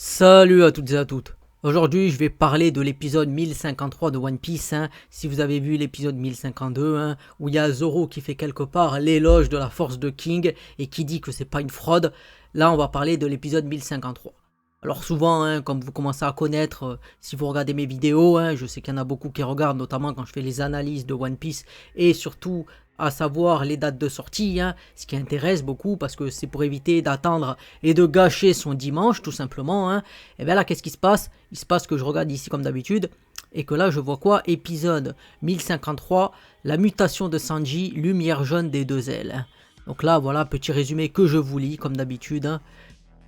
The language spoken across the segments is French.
Salut à toutes et à toutes. Aujourd'hui, je vais parler de l'épisode 1053 de One Piece. Si vous avez vu l'épisode 1052, où il y a Zoro qui fait quelque part l'éloge de la force de King et qui dit que c'est pas une fraude, là on va parler de l'épisode 1053. Alors souvent, comme vous commencez à connaître, si vous regardez mes vidéos, je sais qu'il y en a beaucoup qui regardent, notamment quand je fais les analyses de One Piece et surtout à savoir les dates de sortie, ce qui intéresse beaucoup parce que c'est pour éviter d'attendre et de gâcher son dimanche tout simplement. Et bien là, qu'est-ce qui se passe? Il se passe que je regarde ici comme d'habitude et que là je vois quoi? Épisode 1053, la mutation de Sanji, lumière jaune des deux ailes. Donc là, voilà, petit résumé que je vous lis comme d'habitude.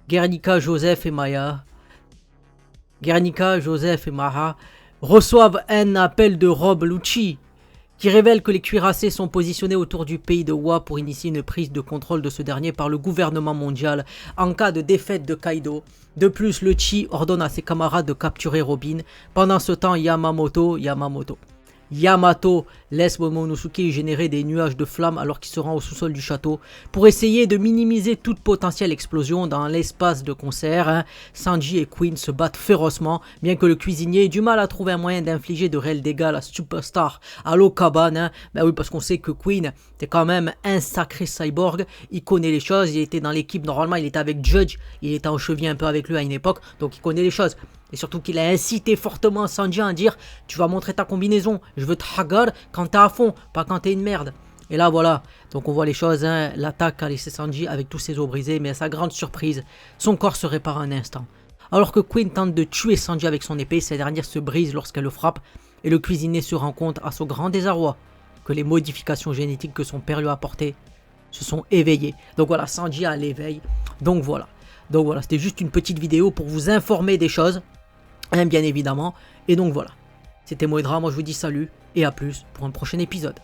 Guernica, Joseph et Maya. Guernica, Joseph et Mara reçoivent un appel de Rob Lucci qui révèle que les cuirassés sont positionnés autour du pays de Wa pour initier une prise de contrôle de ce dernier par le gouvernement mondial en cas de défaite de Kaido. De plus, le Chi ordonne à ses camarades de capturer Robin. Pendant ce temps, Yamato laisse Momonosuke générer des nuages de flammes alors qu'il se rend au sous-sol du château pour essayer de minimiser toute potentielle explosion dans l'espace de concert. Sanji et Queen se battent férocement, bien que le cuisinier ait du mal à trouver un moyen d'infliger de réels dégâts à la superstar à l'Okaban. Ben oui, parce qu'on sait que Queen c'est quand même un sacré cyborg, il connaît les choses, il était dans l'équipe, normalement il était avec Judge, il était en cheville un peu avec lui à une époque, donc il connaît les choses. Et surtout qu'il a incité fortement Sanji à dire « Tu vas montrer ta combinaison, je veux te hagar quand t'es à fond, pas quand t'es une merde. » Et là voilà, donc on voit les choses, l'attaque a laissé Sanji avec tous ses os brisés, mais à sa grande surprise, son corps se répare un instant. Alors que Queen tente de tuer Sanji avec son épée, cette dernière se brise lorsqu'elle le frappe, et le cuisinier se rend compte à son grand désarroi que les modifications génétiques que son père lui a apportées se sont éveillées. Donc voilà, Sanji a l'éveil, donc voilà, c'était juste une petite vidéo pour vous informer des choses. Bien évidemment, et donc voilà, c'était Moedra, moi je vous dis salut et à plus pour un prochain épisode.